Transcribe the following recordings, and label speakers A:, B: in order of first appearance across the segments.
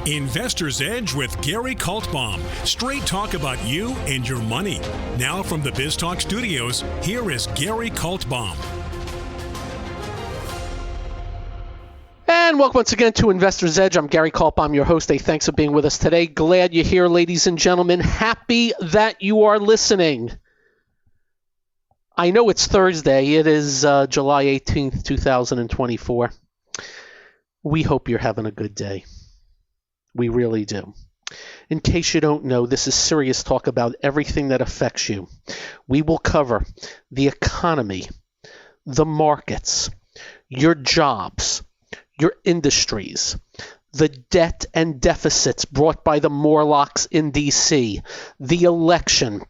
A: Investor's Edge with Gary Kaltbaum. Straight talk about you and your money. Now from the BizTalk studios, here is Gary Kaltbaum.
B: And welcome once again to Investor's Edge. I'm Gary Kaltbaum, your host. Thanks for being with us today. Glad you're here, ladies and gentlemen. Happy that you are listening. I know it's Thursday. It is July 18th, 2024. We hope you're having a good day. We really do. In case you don't know, this is serious talk about everything that affects you. We will cover the economy, the markets, your jobs, your industries, the debt and deficits brought by the Morlocks in D.C., the election,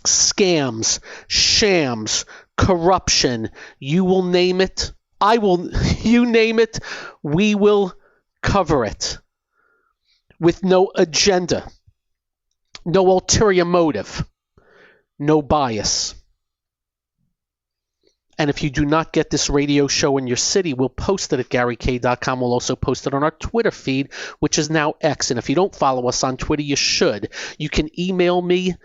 B: scams, shams, corruption, you will name it. You name it, we will cover it. With no agenda, no ulterior motive, no bias. And if you do not get this radio show in your city, we'll post it at GaryK.com. We'll also post it on our Twitter feed, which is now X. And if you don't follow us on Twitter, you should. You can email me.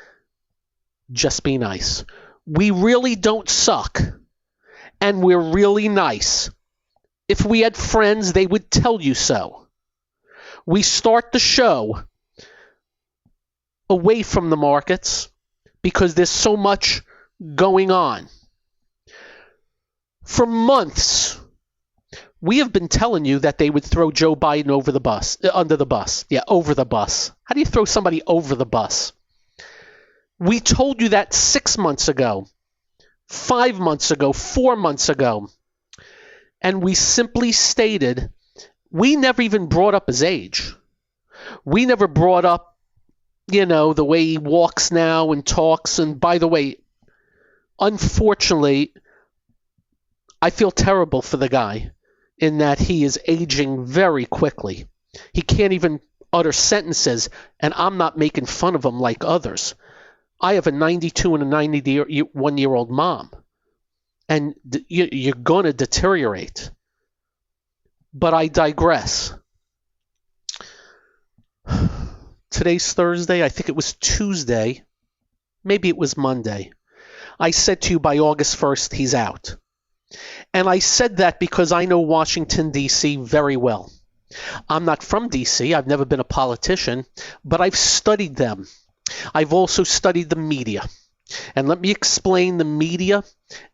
B: Just be nice. We really don't suck. And we're really nice. If we had friends, they would tell you so. We start the show away from the markets because there's so much going on. For months, we have been telling you that they would throw Joe Biden under the bus. Yeah, over the bus. How do you throw somebody over the bus? We told you that 6 months ago, 5 months ago, 4 months ago. And we simply stated, we never even brought up his age. We never brought up, the way he walks now and talks. And by the way, unfortunately, I feel terrible for the guy in that he is aging very quickly. He can't even utter sentences, and I'm not making fun of him like others. I have a 92 and a 91-year-old mom, and you're going to deteriorate. But I digress. Today's Thursday. I think it was Tuesday. Maybe it was Monday. I said to you by August 1st, he's out. And I said that because I know Washington, D.C. very well. I'm not from D.C. I've never been a politician, but I've studied them. I've also studied the media. And let me explain the media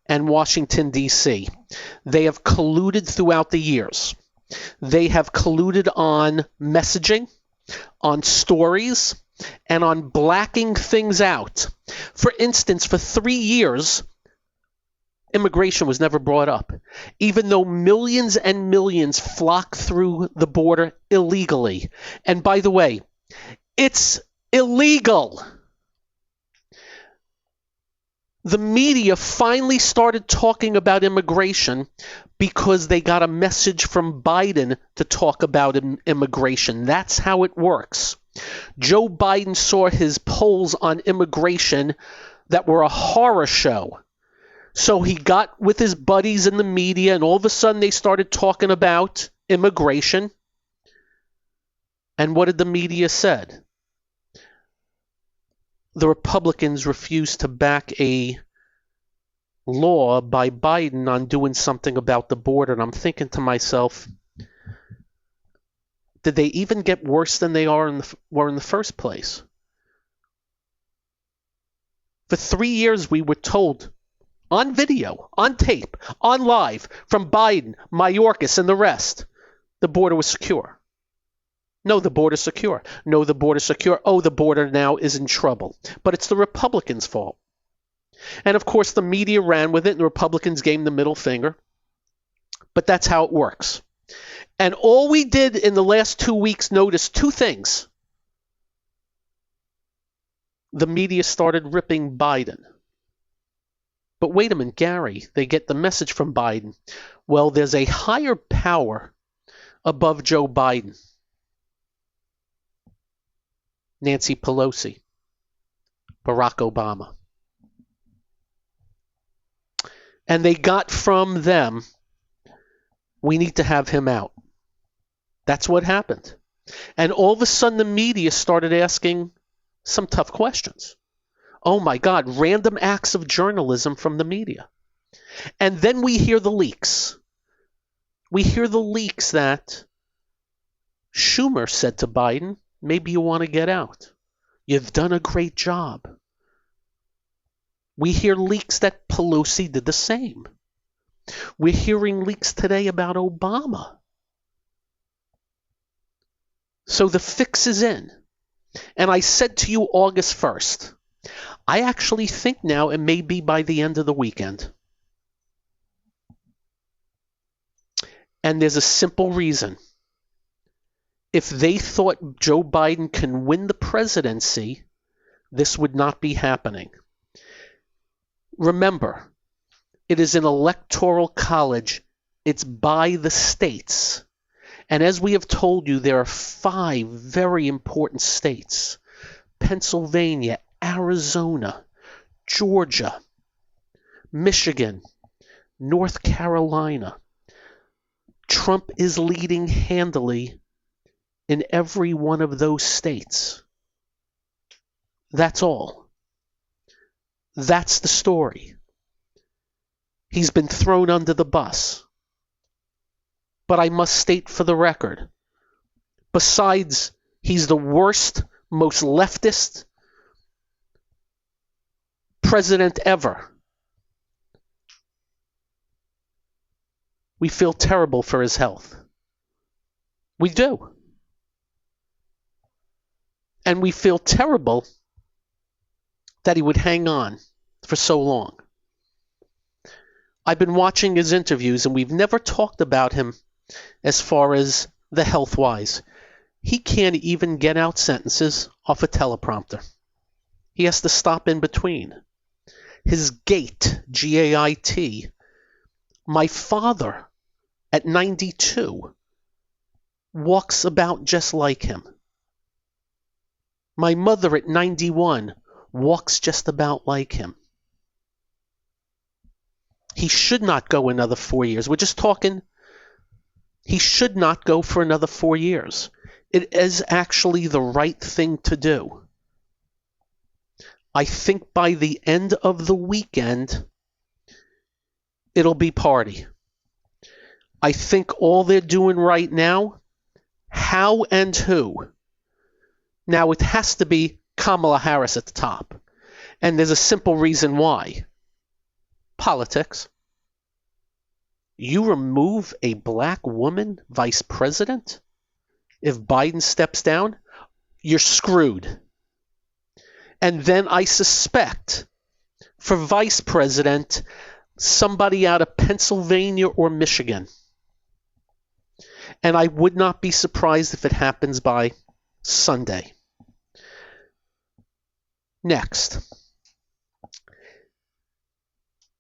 B: and Washington, D.C. They have colluded throughout the years. They have colluded on messaging, on stories, and on blacking things out. For instance, for 3 years, immigration was never brought up, even though millions and millions flock through the border illegally. And by the way, it's illegal. The media finally started talking about immigration because they got a message from Biden to talk about immigration. That's how it works. Joe Biden saw his polls on immigration that were a horror show. So he got with his buddies in the media, and all of a sudden they started talking about immigration. And what did the media said? The Republicans refused to back a law by Biden on doing something about the border. And I'm thinking to myself, did they even get worse than they were in the first place? For 3 years, we were told on video, on tape, on live, from Biden, Mayorkas, and the rest, the border was secure. No, the border's secure. No, the border's secure. Oh, the border now is in trouble. But it's the Republicans' fault. And of course, the media ran with it, and the Republicans gave them the middle finger. But that's how it works. And all we did in the last 2 weeks notice two things. The media started ripping Biden. But wait a minute, Gary, they get the message from Biden. Well, there's a higher power above Joe Biden. Nancy Pelosi, Barack Obama. And they got from them, we need to have him out. That's what happened. And all of a sudden, the media started asking some tough questions. Oh my God, random acts of journalism from the media. And then we hear the leaks. We hear the leaks that Schumer said to Biden, maybe you want to get out. You've done a great job. We hear leaks that Pelosi did the same. We're hearing leaks today about Obama. So the fix is in. And I said to you August 1st, I actually think now it may be by the end of the weekend. And there's a simple reason. If they thought Joe Biden can win the presidency, this would not be happening. Remember, it is an electoral college. It's by the states. And as we have told you, there are 5 very important states: Pennsylvania, Arizona, Georgia, Michigan, North Carolina. Trump is leading handily in every one of those states. That's all. That's the story. He's been thrown under the bus. But I must state for the record, besides he's the worst, most leftist president ever, we feel terrible for his health. We do. And we feel terrible that he would hang on for so long. I've been watching his interviews, and we've never talked about him as far as the health-wise. He can't even get out sentences off a teleprompter. He has to stop in between. His gait, G-A-I-T. My father, at 92, walks about just like him. My mother, at 91, walks just about like him. He should not go another 4 years. We're just talking, he should not go for another 4 years. It is actually the right thing to do. I think by the end of the weekend, it'll be party. I think all they're doing right now, how and who. Now, it has to be Kamala Harris at the top. And there's a simple reason why. Politics. You remove a black woman vice president? If Biden steps down, you're screwed. And then I suspect for vice president, somebody out of Pennsylvania or Michigan. And I would not be surprised if it happens by Sunday. Next.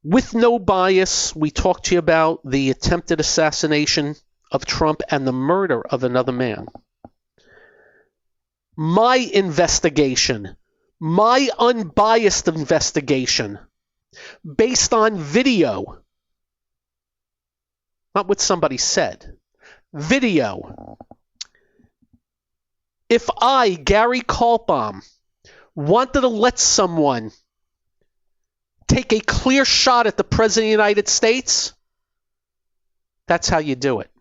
B: With no bias, we talked to you about the attempted assassination of Trump and the murder of another man. My investigation, my unbiased investigation, based on video, not what somebody said, video. If I, Gary Kaltbaum, wanted to let someone take a clear shot at the President of the United States, that's how you do it.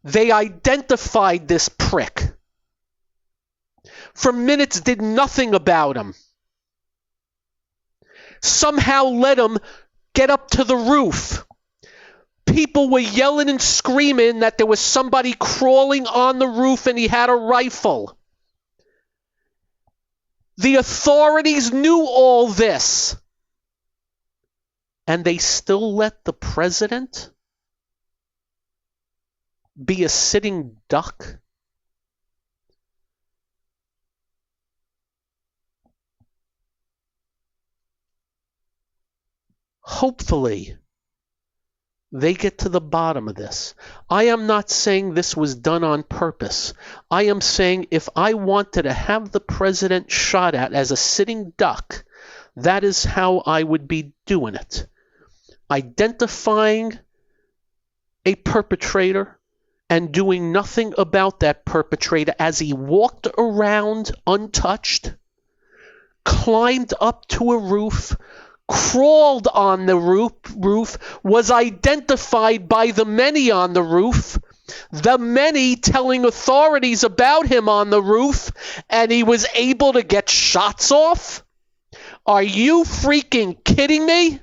B: They identified this prick. For minutes did nothing about him. Somehow let him get up to the roof. People were yelling and screaming that there was somebody crawling on the roof and he had a rifle. The authorities knew all this. And they still let the president be a sitting duck? Hopefully, they get to the bottom of this. I am not saying this was done on purpose. I am saying if I wanted to have the president shot at as a sitting duck, that is how I would be doing it. Identifying a perpetrator and doing nothing about that perpetrator as he walked around untouched, climbed up to a roof, crawled on the roof, was identified by the many on the roof, the many telling authorities about him on the roof, and he was able to get shots off? Are you freaking kidding me?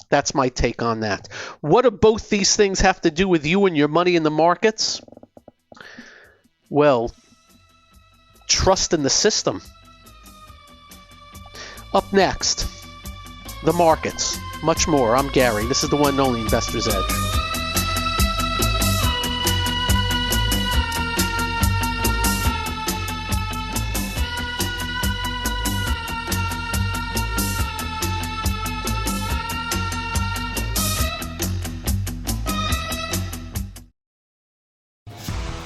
B: That's my take on that. What do both these things have to do with you and your money in the markets? Well, trust in the system. Up next, the markets. Much more. I'm Gary. This is the one and only Investor's Edge.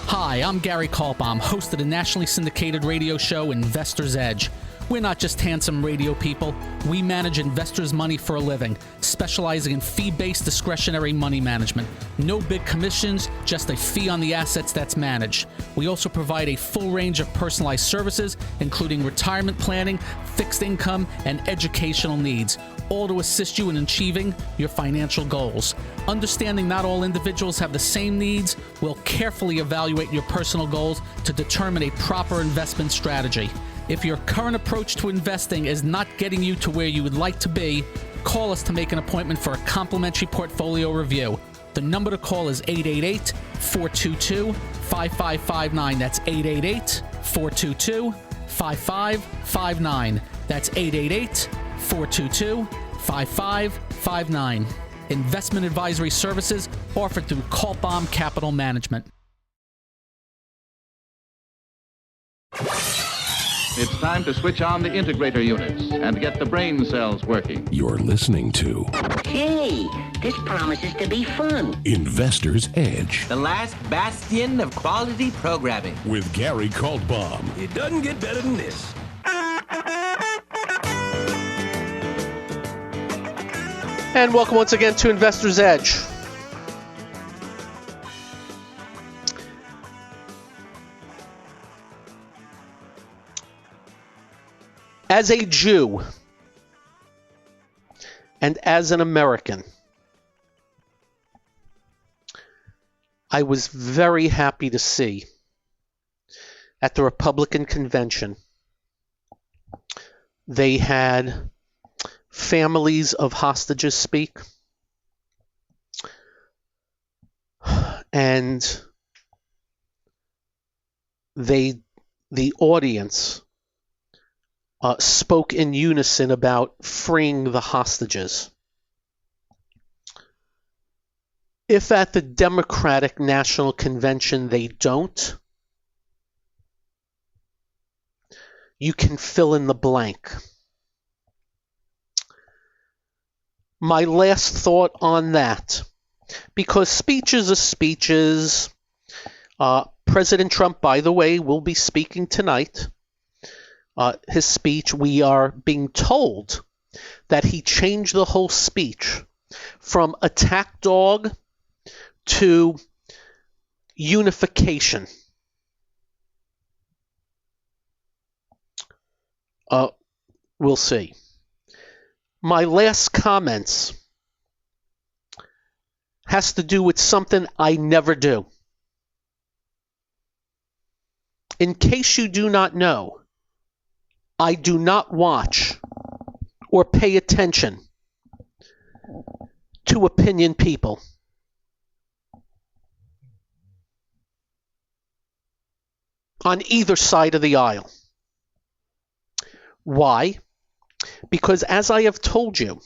C: Hi, I'm Gary Kaltbaum, host of the nationally syndicated radio show Investor's Edge. We're not just handsome radio people. We manage investors' money for a living, specializing in fee-based discretionary money management. No big commissions, just a fee on the assets that's managed. We also provide a full range of personalized services, including retirement planning, fixed income, and educational needs, all to assist you in achieving your financial goals. Understanding not all individuals have the same needs, we'll carefully evaluate your personal goals to determine a proper investment strategy. If your current approach to investing is not getting you to where you would like to be, call us to make an appointment for a complimentary portfolio review. The number to call is 888-422-5559. That's 888-422-5559. That's 888-422-5559. Investment advisory services offered through Kaltbaum Capital Management.
D: It's time to switch on the integrator units and get the brain cells working.
E: You're listening to
F: Hey, this promises to be fun.
E: Investor's Edge
G: The last bastion of quality programming.
E: with Gary Kaltbaum.
H: It doesn't get better than this.
B: And welcome once again to Investor's Edge. As a Jew and as an American, I was very happy to see at the Republican convention they had families of hostages speak, and the audience spoke in unison about freeing the hostages. If at the Democratic National Convention they don't, you can fill in the blank. My last thought on that, because speeches are speeches. President Trump, by the way, will be speaking tonight. His speech, we are being told that he changed the whole speech from attack dog to unification. We'll see. My last comments has to do with something I never do. In case you do not know, I do not watch or pay attention to opinion people. On either side of the aisle. Why? Because as I have told you,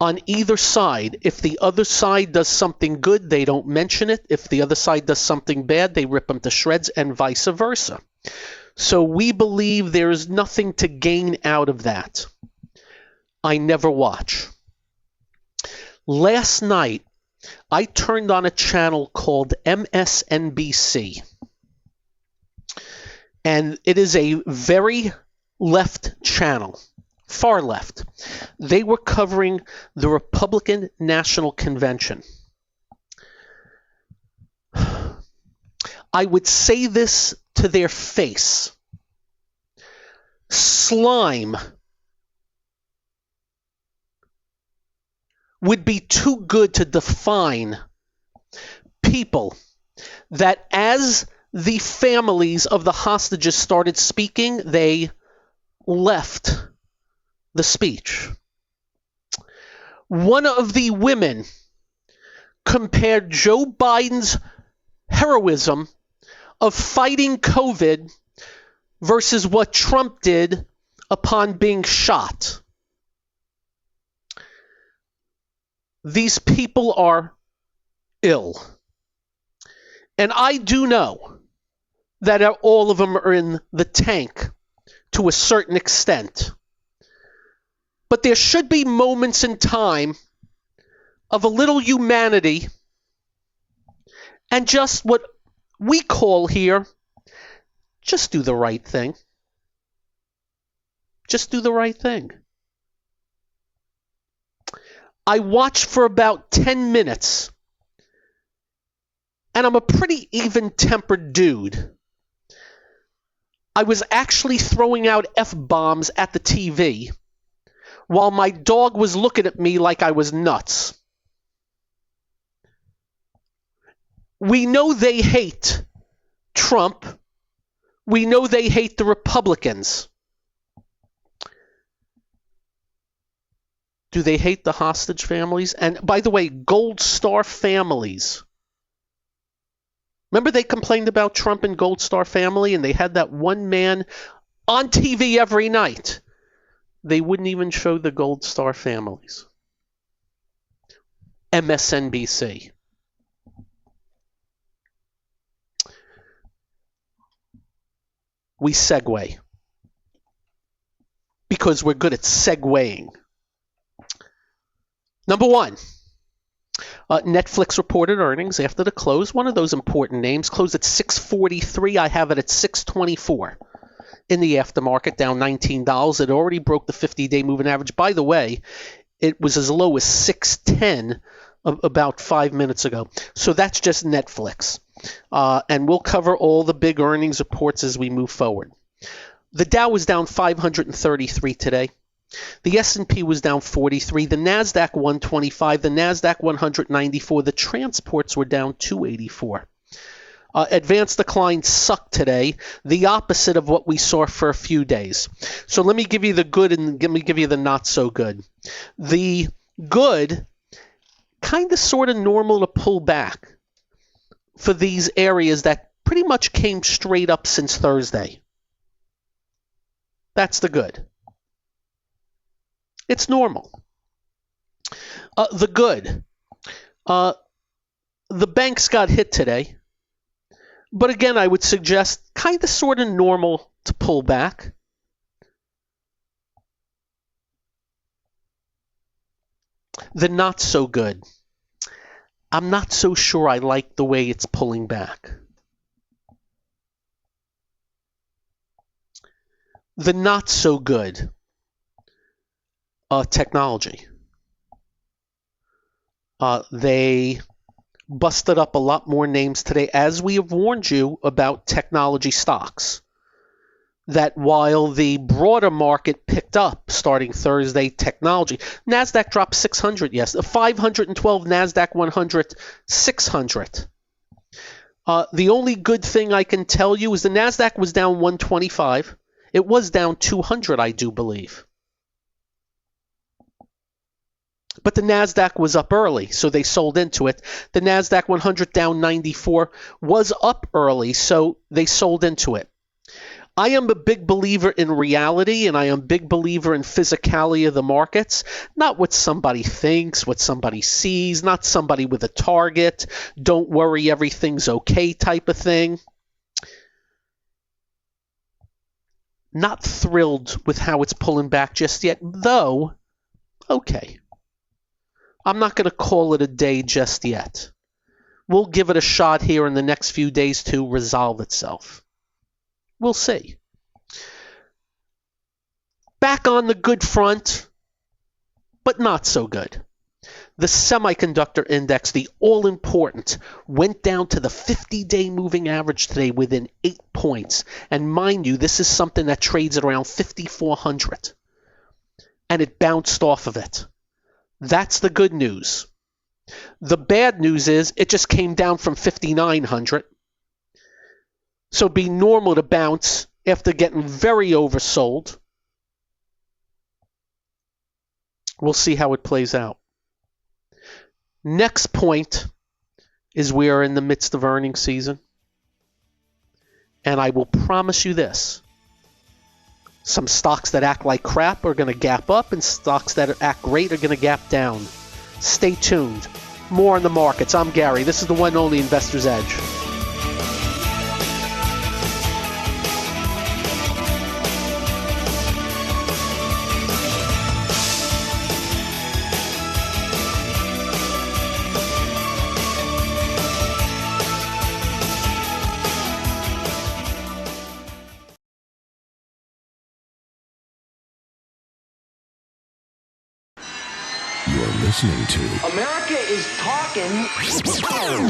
B: on either side, if the other side does something good, they don't mention it. If the other side does something bad, they rip them to shreds, and vice versa. So we believe there is nothing to gain out of that. I never watch. Last night, I turned on a channel called MSNBC. And it is a very left channel, far left. They were covering the Republican National Convention. I would say this to their face. Slime would be too good to define people that as the families of the hostages started speaking, they left the speech. One of the women compared Joe Biden's heroism of fighting COVID versus what Trump did upon being shot. These people are ill. And I do know that all of them are in the tank to a certain extent. But there should be moments in time of a little humanity and just what we call here, just do the right thing. Just do the right thing. I watched for about 10 minutes, and I'm a pretty even-tempered dude. I was actually throwing out F-bombs at the TV while my dog was looking at me like I was nuts. We know they hate Trump. We know they hate the Republicans. Do they hate the hostage families? And by the way, Gold Star families. Remember they complained about Trump and Gold Star family, and they had that one man on TV every night. They wouldn't even show the Gold Star families. MSNBC. We segue. Because we're good at segueing. Number one, Netflix reported earnings after the close. One of those important names closed at $6.43. I have it at $6.24 in the aftermarket, down $19. It already broke the 50-day moving average. By the way, it was as low as $6.10 about 5 minutes ago. So that's just Netflix. And we'll cover all the big earnings reports as we move forward. The Dow was down 533 today. The S&P was down 43. The NASDAQ 125. The NASDAQ 194. The transports were down 284. Advanced decline sucked today, the opposite of what we saw for a few days. So let me give you the good and let me give you the not so good. The good, kind of sort of normal to pull back for these areas that pretty much came straight up since Thursday. That's the good. It's normal. The good. The banks got hit today. But again, I would suggest kind of sort of normal to pull back. The not so good. I'm not so sure I like the way it's pulling back. The not so good. Technology. They busted up a lot more names today, as we have warned you about technology stocks. That while the broader market picked up starting Thursday, technology. NASDAQ dropped 600 yesterday. 512 NASDAQ 100, 600. The only good thing I can tell you is the NASDAQ was down 125. It was down 200, I do believe. But the NASDAQ was up early, so they sold into it. The NASDAQ 100 down 94 was up early, so they sold into it. I am a big believer in reality, and I am a big believer in physicality of the markets. Not what somebody thinks, what somebody sees, not somebody with a target, don't worry, everything's okay type of thing. Not thrilled with how it's pulling back just yet, though, okay. I'm not going to call it a day just yet. We'll give it a shot here in the next few days to resolve itself. We'll see. back on the good front, but not so good. The semiconductor index, the all-important, went down to the 50-day moving average today within 8 points. And mind you, this is something that trades at around 5,400. And it bounced off of it. That's the good news. The bad news is it just came down from 5,900. So it'd be normal to bounce after getting very oversold. We'll see how it plays out. Next point is we are in the midst of earnings season. And I will promise you this. Some stocks that act like crap are going to gap up, and stocks that act great are going to gap down. Stay tuned. More on the markets. I'm Gary. This is the one and only Investor's Edge.
E: Listening to
F: America is talking.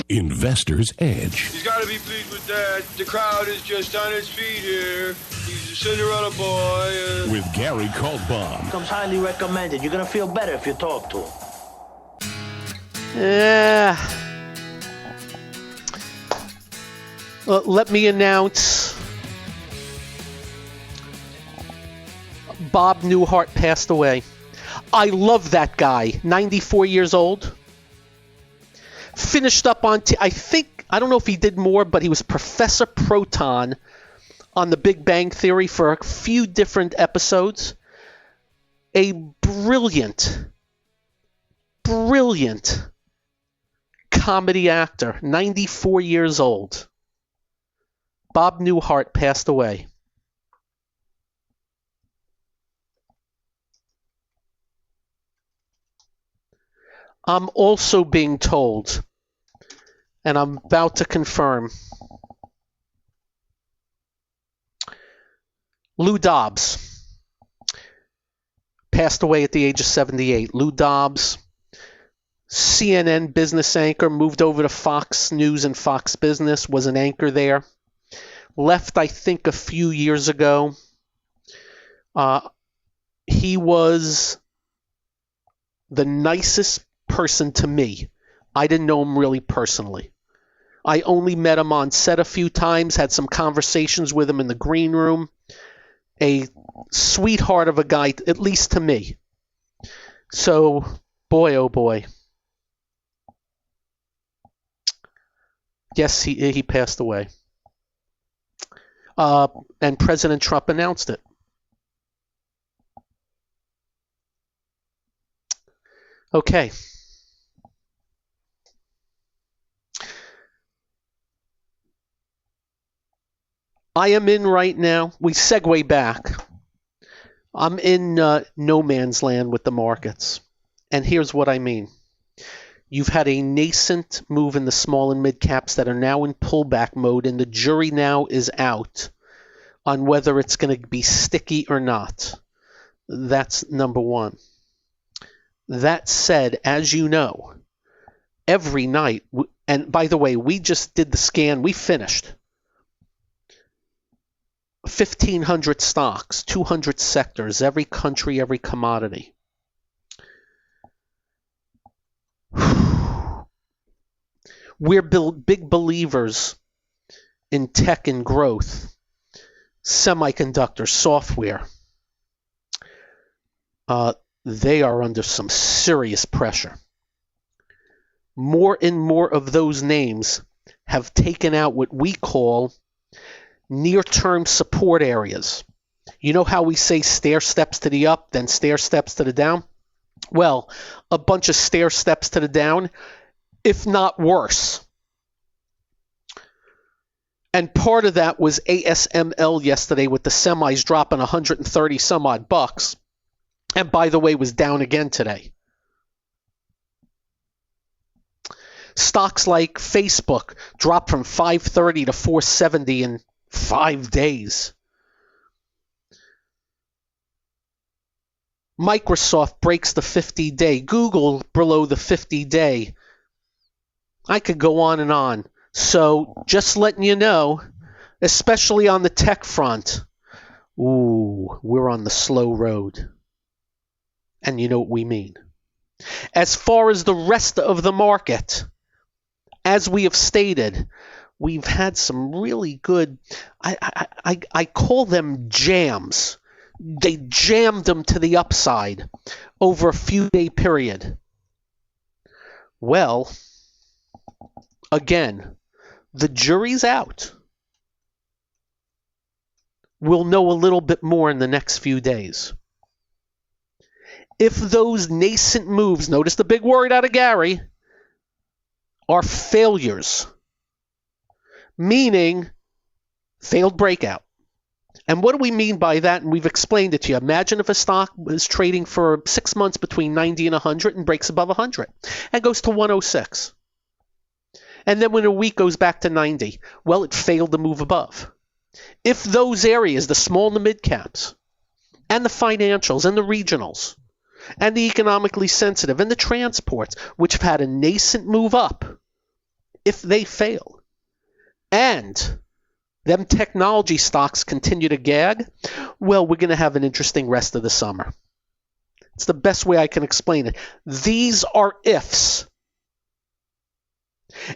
E: Investor's Edge.
H: He's got to be pleased with that. The crowd is just on its feet here. He's a Cinderella boy.
E: With Gary Kaltbaum.
F: Comes highly recommended. You're going to feel better if you talk to him.
B: Let me announce Bob Newhart passed away. I love that guy, 94 years old. Finished up on, I don't know if he did more, but he was Professor Proton on The Big Bang Theory for a few different episodes. A brilliant comedy actor, 94 years old. Bob Newhart passed away. I'm also being told, and I'm about to confirm, Lou Dobbs passed away at the age of 78. Lou Dobbs, CNN business anchor, moved over to Fox News and Fox Business, was an anchor there. Left, I think, a few years ago. He was the nicest person to me. I didn't know him really personally. I only met him on set a few times, had some conversations with him in the green room. A sweetheart of a guy, at least to me. So, boy, oh boy. Yes, he passed away. And President Trump announced it. Okay. I am in right now. We segue back. I'm in no man's land with the markets. And here's what I mean. You've had a nascent move in the small and mid caps that are now in pullback mode, and the jury now is out on whether it's going to be sticky or not. That's number one. That said, as you know, every night, and by the way, we just did the scan, we finished. 1,500 stocks, 200 sectors, every country, every commodity. We're big believers in tech and growth, semiconductor, software. They are under some serious pressure. More and more of those names have taken out what we call near-term support areas. You know how we say stair steps to the up, then stair steps to the down? Well, a bunch of stair steps to the down, if not worse. And part of that was ASML yesterday with the semis dropping 130 some odd bucks. And by the way, was down again today. Stocks like Facebook dropped from 530 to 470 in 5 days. Microsoft breaks the 50-day. Google below the 50-day. I could go on and on. So just letting you know, especially on the tech front, we're on the slow road. And you know what we mean. As far as the rest of the market, as we have stated, we've had some really good, I call them jams. They jammed them to the upside over a few-day period. Well, again, the jury's out. We'll know a little bit more in the next few days. If those nascent moves, notice the big word out of Gary, are failures, meaning failed breakout. And what do we mean by that? And we've explained it to you. Imagine if a stock was trading for 6 months between 90 and 100 and breaks above 100 and goes to 106. And then when a week goes back to 90, well, it failed to move above. If those areas, the small and the mid caps, and the financials and the regionals, and the economically sensitive and the transports, which have had a nascent move up, if they fail, and them technology stocks continue to gag, well, we're going to have an interesting rest of the summer. It's the best way I can explain it. These are ifs.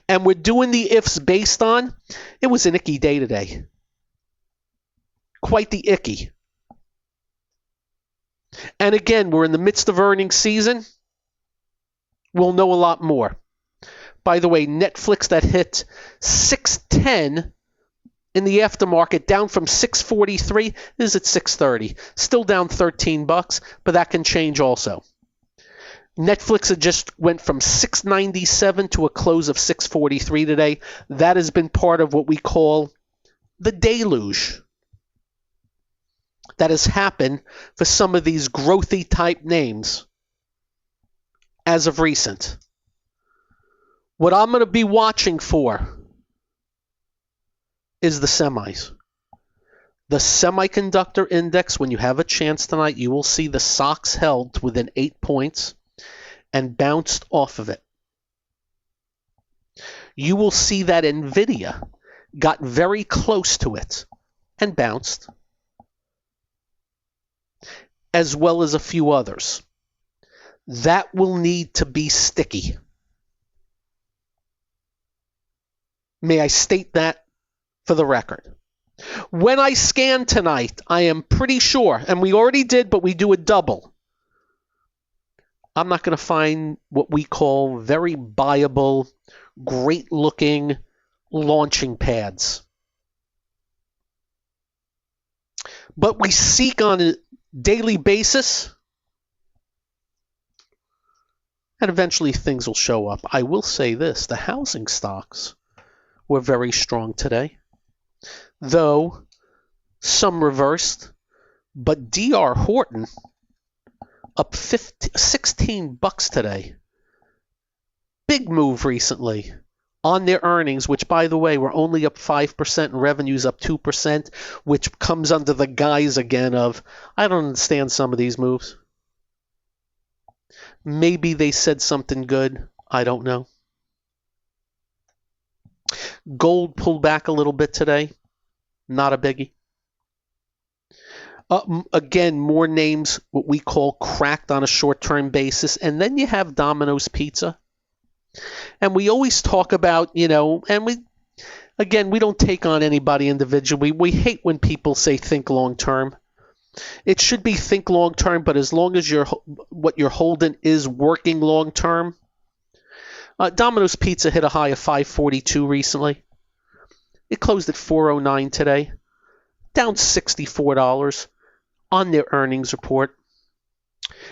B: And we're doing the ifs based on, it was an icky day today. Quite the icky. And again, we're in the midst of earnings season. We'll know a lot more. By the way, Netflix that hit 610 in the aftermarket, down from 643, is at 630. Still down $13, but that can change also. Netflix had just went from 697 to a close of 643 today. That has been part of what we call the deluge that has happened for some of these growthy type names as of recent. What I'm going to be watching for is the semis. The semiconductor index, when you have a chance tonight, you will see the SOX held within 8 points and bounced off of it. You will see that NVIDIA got very close to it and bounced, as well as a few others. That will need to be sticky. May I state that for the record? When I scan tonight, I am pretty sure, and we already did, but we do a double. I'm not going to find what we call very buyable, great-looking launching pads. But we seek on a daily basis, and eventually things will show up. I will say this, the housing stocks were very strong today, though some reversed, but D.R. Horton up $16 today. Big move recently on their earnings, which, by the way, were only up 5% and revenues up 2%, which comes under the guise again of, I don't understand some of these moves. Maybe they said something good. I don't know. Gold pulled back a little bit today. Not a biggie. Again, more names, what we call cracked on a short-term basis. And then you have Domino's Pizza. And we always talk about, and we don't take on anybody individually. We hate when people say think long-term. It should be think long-term, but as long as what you're holding is working long-term. Domino's Pizza hit a high of $5.42 recently. It closed at $4.09 today, down $64 on their earnings report.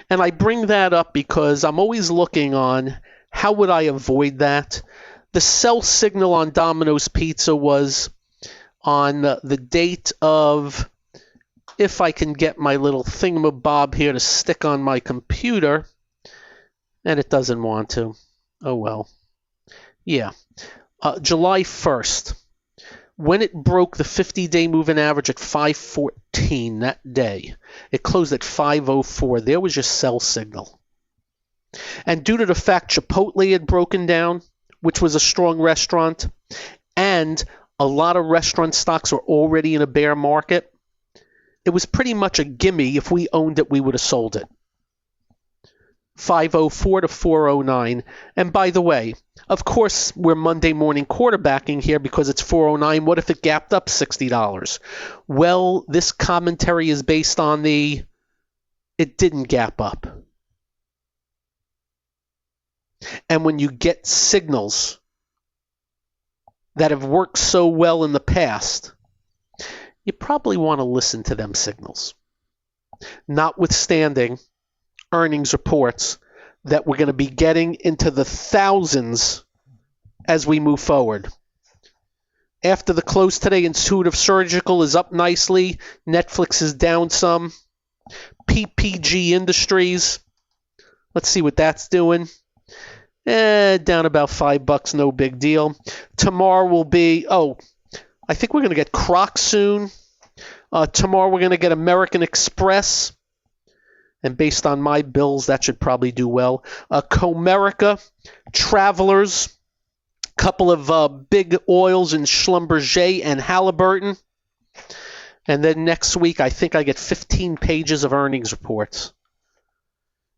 B: And I bring that up because I'm always looking on how would I avoid that. The sell signal on Domino's Pizza was on the date of, if I can get my little thingamabob here to stick on my computer, and it doesn't want to. Oh well. Yeah. July 1st When it broke the 50-day moving average at 514 that day, it closed at 504. There was your sell signal. And due to the fact Chipotle had broken down, which was a strong restaurant, and a lot of restaurant stocks were already in a bear market, it was pretty much a gimme. If we owned it, we would have sold it. 504 to 409. And by the way, of course, we're Monday morning quarterbacking here because it's 409. What if it gapped up $60? Well, this commentary is based on it didn't gap up. And when you get signals that have worked so well in the past, you probably want to listen to them signals. Notwithstanding earnings reports that we're going to be getting into the thousands as we move forward. After the close today, Intuitive Surgical is up nicely. Netflix is down some. PPG Industries, let's see what that's doing. Down about $5, no big deal. Tomorrow will be, I think we're going to get Crocs soon. Tomorrow we're going to get American Express. And based on my bills, that should probably do well. Comerica, Travelers, couple of big oils in Schlumberger and Halliburton. And then next week, I think I get 15 pages of earnings reports.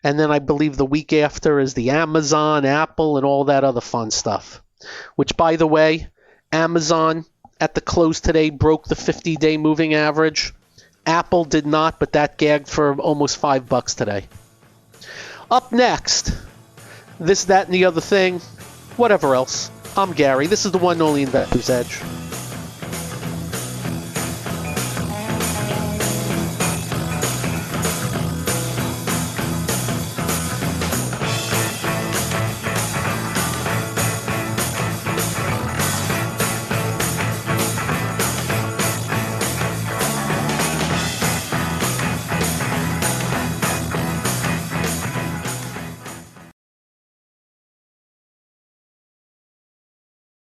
B: And then I believe the week after is the Amazon, Apple, and all that other fun stuff. Which, by the way, Amazon at the close today broke the 50-day moving average. Apple did not, but that gagged for almost $5 today. Up next, this, that, and the other thing, whatever else. I'm Gary. This is the one and only Investor's Edge.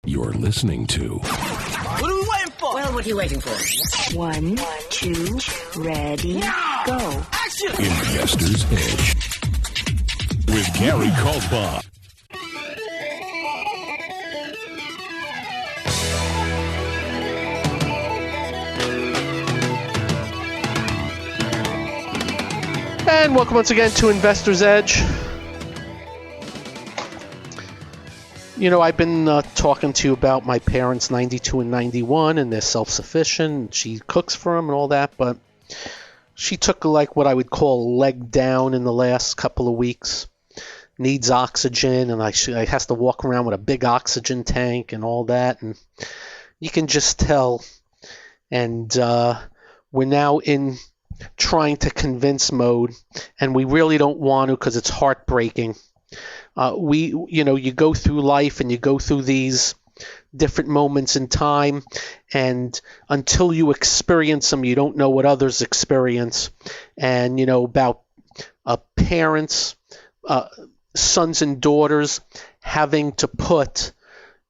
E: You're listening to
F: What are we waiting for?
I: Well, what are you waiting for?
J: 1, 2, ready, go.
F: Action!
E: Investor's Edge with Gary Kaltbaum.
B: And welcome once again to Investor's Edge. You know, I've been talking to you about my parents, 92 and 91, and they're self-sufficient. She cooks for them and all that, but she took like what I would call a leg down in the last couple of weeks. Needs oxygen, and I has to walk around with a big oxygen tank and all that, and you can just tell. And we're now in trying to convince mode, and we really don't want to because it's heartbreaking. You go through life and you go through these different moments in time, and until you experience them, you don't know what others experience. And, about parents, sons and daughters having to put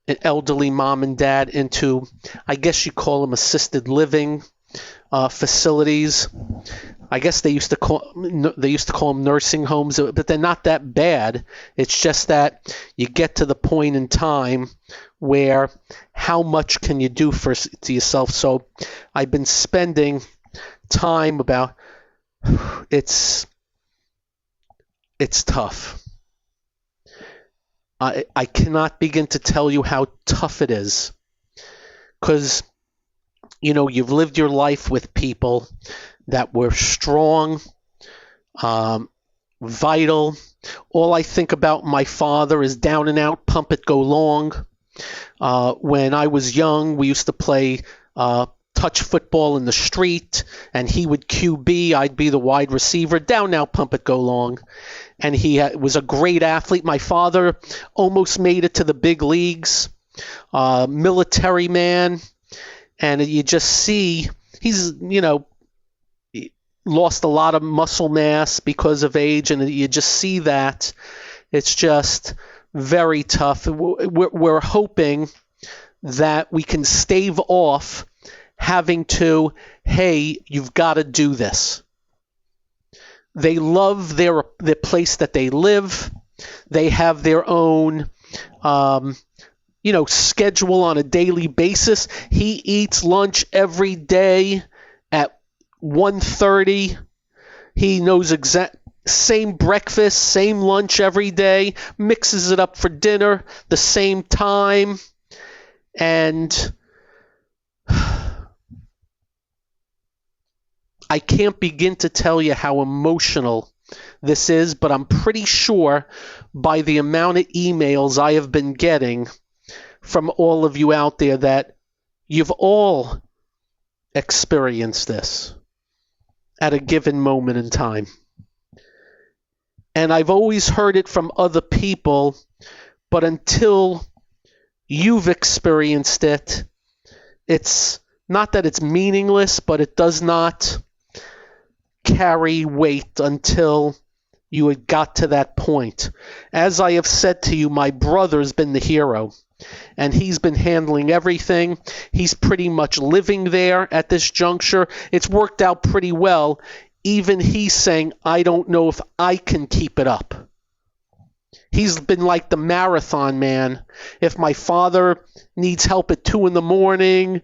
B: an elderly mom and dad into, I guess you call them assisted living facilities. I guess they used to call them nursing homes, but they're not that bad. It's just that you get to the point in time where how much can you do to yourself? So I've been spending time about it's tough. I cannot begin to tell you how tough it is, because you've lived your life with people that were strong, vital. All I think about my father is down and out, pump it, go long. When I was young, we used to play touch football in the street, and he would QB, I'd be the wide receiver, down, out, pump it, go long. And he was a great athlete. My father almost made it to the big leagues, military man. And you just see he's, lost a lot of muscle mass because of age, and you just see that. It's just very tough. We're hoping that we can stave off having to, hey, you've got to do this. They love their place that they live. They have their own, schedule on a daily basis. He eats lunch every day at 1:30. He knows same breakfast, same lunch every day, mixes it up for dinner the same time. And I can't begin to tell you how emotional this is, but I'm pretty sure by the amount of emails I have been getting from all of you out there that you've all experienced this at a given moment in time. And I've always heard it from other people, but until you've experienced it, it's not that it's meaningless, but it does not carry weight until you had got to that point. As I have said to you, my brother's been the hero, and he's been handling everything. He's pretty much living there at this juncture. It's worked out pretty well. Even he's saying, I don't know if I can keep it up. He's been like the marathon man. If my father needs help at 2 a.m,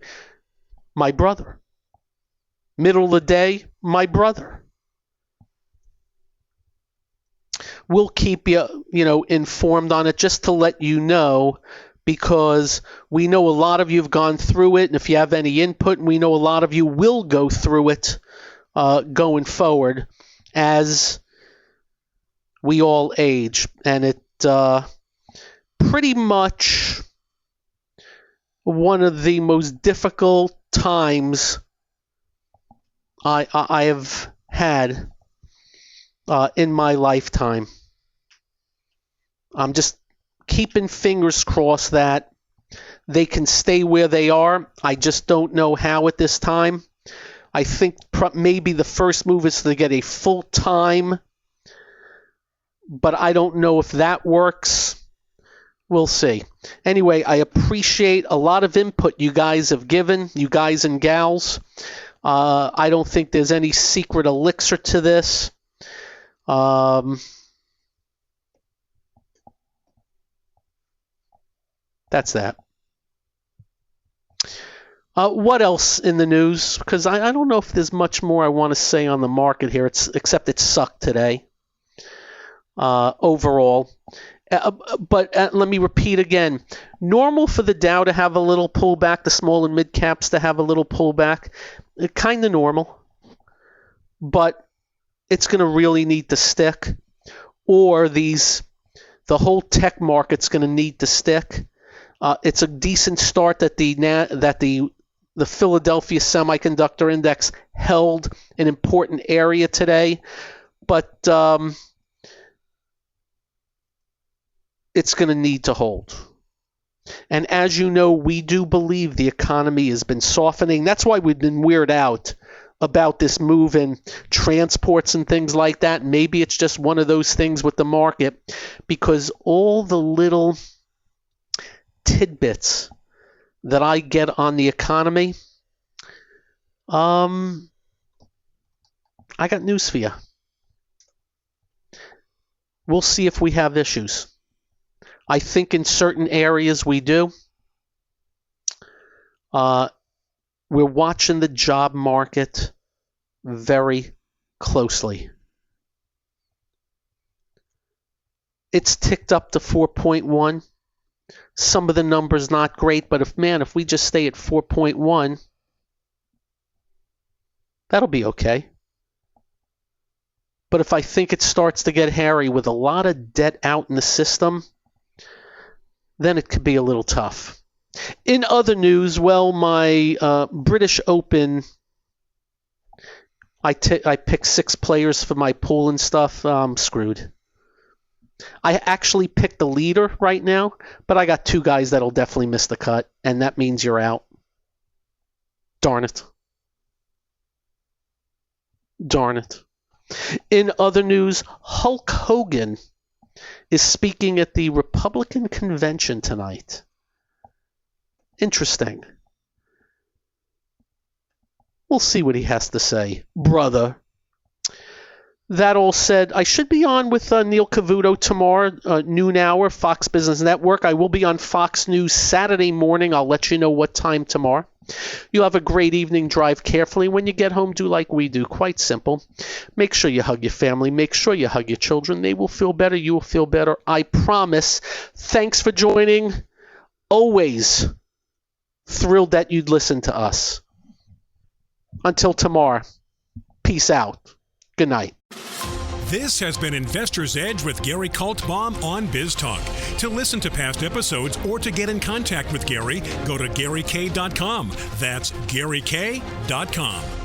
B: my brother. Middle of the day, my brother. We'll keep you, informed on it just to let you know, because we know a lot of you have gone through it, and if you have any input, and we know a lot of you will go through it going forward as we all age. And it pretty much one of the most difficult times I have had in my lifetime. I'm just keeping fingers crossed that they can stay where they are. I just don't know how at this time. I think maybe the first move is to get a full-time, but I don't know if that works. We'll see. Anyway, I appreciate a lot of input you guys have given, you guys and gals. I don't think there's any secret elixir to this. That's that. What else in the news? Because I don't know if there's much more I want to say on the market here, except it sucked today overall. But let me repeat again. Normal for the Dow to have a little pullback, the small and mid caps to have a little pullback. Kind of normal. But it's going to really need to stick. Or the whole tech market's going to need to stick. It's a decent start that the Philadelphia Semiconductor Index held an important area today, but it's going to need to hold. And as you know, we do believe the economy has been softening. That's why we've been weirded out about this move in transports and things like that. Maybe it's just one of those things with the market, because all the little tidbits that I get on the economy, I got news for you. We'll see if we have issues. I think in certain areas we do. We're watching the job market very closely. It's ticked up to 4.1. Some of the numbers not great, but if we just stay at 4.1, that'll be okay. But if I think it starts to get hairy with a lot of debt out in the system, then it could be a little tough. In other news, well, my British Open, I picked 6 players for my pool and stuff. I'm screwed. I actually picked the leader right now, but I got 2 guys that'll definitely miss the cut, and that means you're out. Darn it. Darn it. In other news, Hulk Hogan is speaking at the Republican convention tonight. Interesting. We'll see what he has to say, brother. That all said, I should be on with Neil Cavuto tomorrow, noon hour, Fox Business Network. I will be on Fox News Saturday morning. I'll let you know what time tomorrow. You'll have a great evening. Drive carefully. When you get home, do like we do. Quite simple. Make sure you hug your family. Make sure you hug your children. They will feel better. You will feel better. I promise. Thanks for joining. Always thrilled that you'd listen to us. Until tomorrow, peace out. Good night.
A: This has been Investor's Edge with Gary Kaltbaum on BizTalk. To listen to past episodes or to get in contact with Gary, go to GaryK.com. That's GaryK.com.